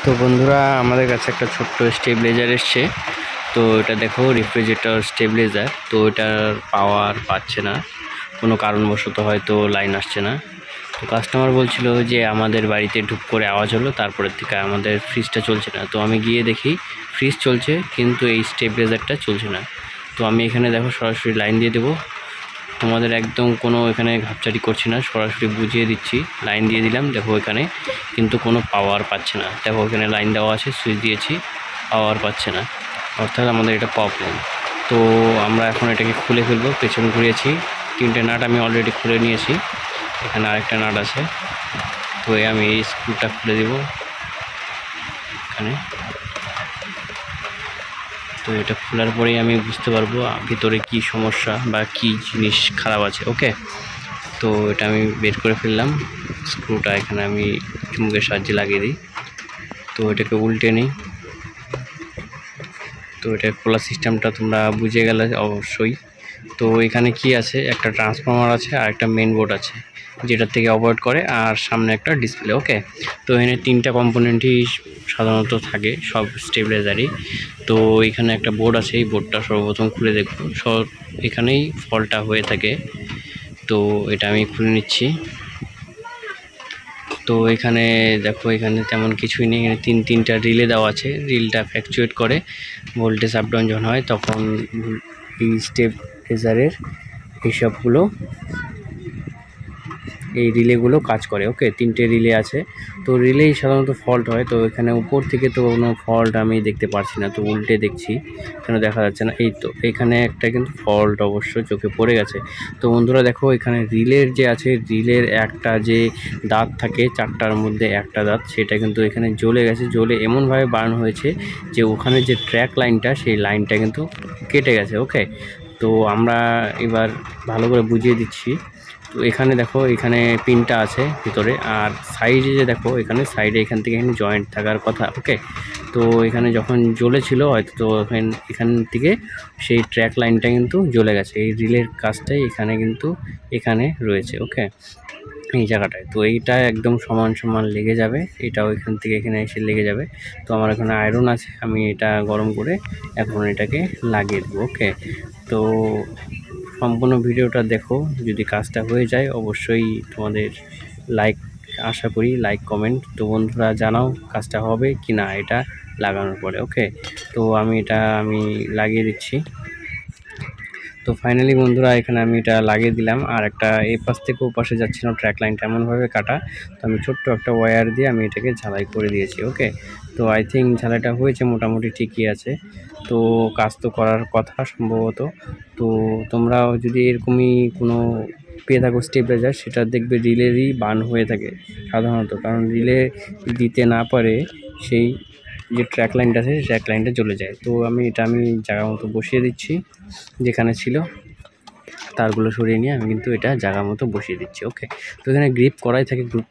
তো বন্ধুরা আমাদের কাছে একটা ছোট্ট স্টেবিলাইজার এসছে। তো এটা দেখো রেফ্রিজারেটর স্টেবিলাইজার। তো এটার পাওয়ার পাচ্ছে না, কোনো কারণবশত হয়তো লাইন আসছে না। তো কাস্টমার বলছিল যে আমাদের বাড়িতে ঢুক করে আওয়াজ হলো, তারপরের থেকে আমাদের ফ্রিজটা চলছে না। তো আমি গিয়ে দেখি ফ্রিজ চলছে কিন্তু এই স্টেবিলাইজারটা চলছে না। তো আমি এখানে দেখো সরাসরি লাইন দিয়ে দেবো, তোমাদের একদম কোনো এখানে ঘাপচাটি করছি না, সরাসরি বুঝিয়ে দিচ্ছি। লাইন দিয়ে দিলাম, দেখো এখানে কিন্তু কোনো পাওয়ার পাচ্ছে না। দেখো এখানে লাইন দেওয়া আছে, সুইচ দিয়েছি, পাওয়ার পাচ্ছে না, অর্থাৎ আমাদের এটা প্রবলেম। তো আমরা এখন এটাকে খুলে ফেলবো। পেছন ঘুরিয়েছি, 3টে নাট আমি অলরেডি খুলে নিয়েছি, এখানে আরেকটা নাট আছে। তো আমি এই স্ক্রুটা খুলে দেব এখানে। তো এটা খোলার পরেই আমি বুঝতে পারবো ভিতরে কি সমস্যা বা কি জিনিস খারাপ আছে। ওকে, তো এটা আমি বের করে ফেললাম। স্ক্রুটা এখানে আমি চুম্বকের সাহায্যে লাগিয়ে দিই। তো এটাকে উল্টে নিই। তো এটা খোলা সিস্টেমটা তোমরা বুঝে গেলে অবশ্যই। তো এখানে কি আছে, একটা ট্রান্সফর্মার আছে আর একটা মেন বোর্ড আছে যেটার থেকে অপারেট করে, আর সামনে একটা ডিসপ্লে। ওকে, তো এখানে 3টা কম্পোনেন্টই সাধারণত থাকে সব স্টেবিলাইজারই। তো এখানে একটা বোর্ড আছে, এই বোর্ডটা সর্বপ্রথম খুলে দেখব, সব এখানেই ফলটা হয়ে থাকে। তো এটা আমি খুলে নিচ্ছি। তো এখানে দেখো এখানে তেমন কিছুই নেই, এখানে 3টা রিলে দেওয়া আছে। রিলটা ফ্ল্যাকচুয়েট করে, ভোল্টেজ আপ ডাউন যখন হয় তখন এই স্টেবিলাইজারের এইসবগুলো, এই রিলেগুলো কাজ করে। ওকে, 3টে রিলে আছে। তো রিলেই সাধারণত ফল্ট হয়। তো এখানে উপর থেকে তো কোনো ফল্ট আমি দেখতে পাচ্ছি না, তো উল্টে দেখছি কেন দেখা যাচ্ছে না। এই তো এখানে একটা কিন্তু ফল্ট অবশ্য চোখে পড়ে গেছে। তো বন্ধুরা দেখো এখানে রিলের যে আছে, রিলের একটা যে দাঁত থাকে 4টার মধ্যে একটা দাঁত, সেটা কিন্তু এখানে জ্বলে গেছে। জ্বলে এমনভাবে বার্ন হয়েছে যে ওখানে যে ট্র্যাক লাইনটা, সেই লাইনটা কিন্তু কেটে গেছে। ওকে, তো আমরা এবার ভালো করে বুঝিয়ে দিচ্ছি। তো এখানে দেখো এখানে পিনটা আছে ভিতরে, আর সাইডে যে দেখো এখানে সাইডে এখান থেকে এখানে জয়েন্ট থাকার কথা। ওকে, তো এখানে যখন জ্বলেছিল হয়তো, তো এখান থেকে সেই ট্র্যাক লাইনটা কিন্তু জ্বলে গেছে। এই রিলের কাজটাই এখানে কিন্তু এখানে রয়েছে। ওকে, এই জায়গাটায় তো এইটা একদম সমান সমান লেগে যাবে, এটাও এখান থেকে এখানে এসে লেগে যাবে। তো আমার এখানে আয়রন আছে, আমি এটা গরম করে এখন এটাকে লাগিয়ে দেবো। ওকে, তো সম্পূর্ণ ভিডিওটা দেখো, যদি কাজটা হয়ে যায় অবশ্যই তোমাদের লাইক আশা করি, লাইক কমেন্ট। তো বন্ধুরা জানাও কাজটা হবে কি না এটা লাগানোর পরে। ওকে, তো আমি এটা লাগিয়ে দিচ্ছি। তো ফাইনালি বন্ধুরা এখানে আমি এটা লাগিয়ে দিলাম, আর একটা এই পাশ থেকে ও পাশে যাচ্ছিল ট্র্যাক লাইনটা এমনভাবে কাটা। তো আমি ছোট্ট একটা ওয়্যার দিয়ে আমি এটাকে ঝালাই করে দিয়েছি। ওকে, তো আই থিঙ্ক ঝালাইটা হয়েছে, মোটামুটি ঠিকই আছে। তো কাজ তো করার কথা সম্ভবত। তো তোমরাও যদি এরকমই কোনো পেয়ে থাকো স্টেবিলাইজার, সেটা দেখবে রিলেরই বার্ন হয়ে থাকে সাধারণত, কারণ রিলে দিতে না পারে সেই যে ট্র্যাক লাইনটা আছে, সেই ট্র্যাক লাইনটা চলে যায়। তো আমি জায়গা মতো বসিয়ে দিচ্ছি, যেখানে ছিল তারগুলো সরিয়ে নিয়ে আমি কিন্তু এটা জায়গা মতো বসিয়ে দিচ্ছি। ওকে, তো এখানে গ্রিপ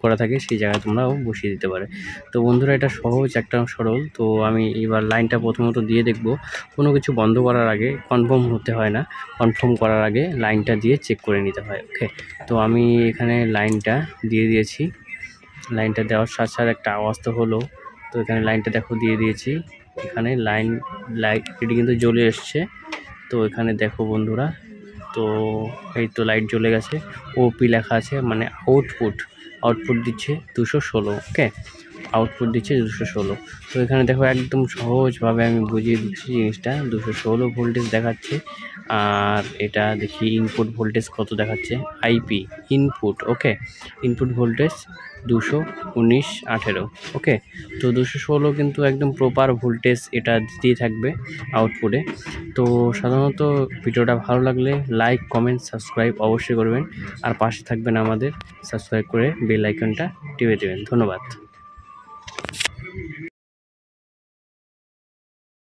করা থাকে, সেই জায়গায় তোমরাও বসিয়ে দিতে পারে। তো বন্ধুরা এটা সহজ, একটা সরল। তো আমি এবার লাইনটা প্রথমত দিয়ে দেখব। কোনো কিছু বন্ধ করার আগে কনফার্ম হতে হয় না, কনফার্ম করার আগে লাইনটা দিয়ে চেক করে নিতে হয়। ওকে, তো আমি এখানে লাইনটা দিয়ে দিয়েছি। লাইনটা দেওয়ার সাথে সাথে একটা আওয়াজ তো হলো। তো এখানে লাইনটা দেখো দিয়ে দিয়েছি। এখানে লাইট এটি কিন্তু জ্বলে এসছে। তো এখানে দেখো বন্ধুরা, তো এই তো লাইট জ্বলে গেছে, ওপি লেখা আছে, মানে আউটপুট দিচ্ছে 216। ওকে, আউটপুট দিচ্ছে 216। তো এখানে দেখো একদম সহজভাবে আমি বুঝিয়ে দিচ্ছি জিনিসটা। 216 ভোল্টেজ দেখাচ্ছে, আর এটা দেখি ইনপুট ভোল্টেজ কত দেখাচ্ছে, আইপি ইনপুট। ওকে, ইনপুট ভোল্টেজ 219/18। ওকে, তো 216 কিন্তু একদম প্রপার ভোল্টেজ এটা দিতেই থাকবে আউটপুটে। তো সাধারণত ভিডিওটা ভালো লাগলে লাইক কমেন্ট সাবস্ক্রাইব অবশ্যই করবেন, আর পাশে থাকবেন আমাদের, সাবস্ক্রাইব করে বেল আইকনটা টিপে দেবেন। ধন্যবাদ।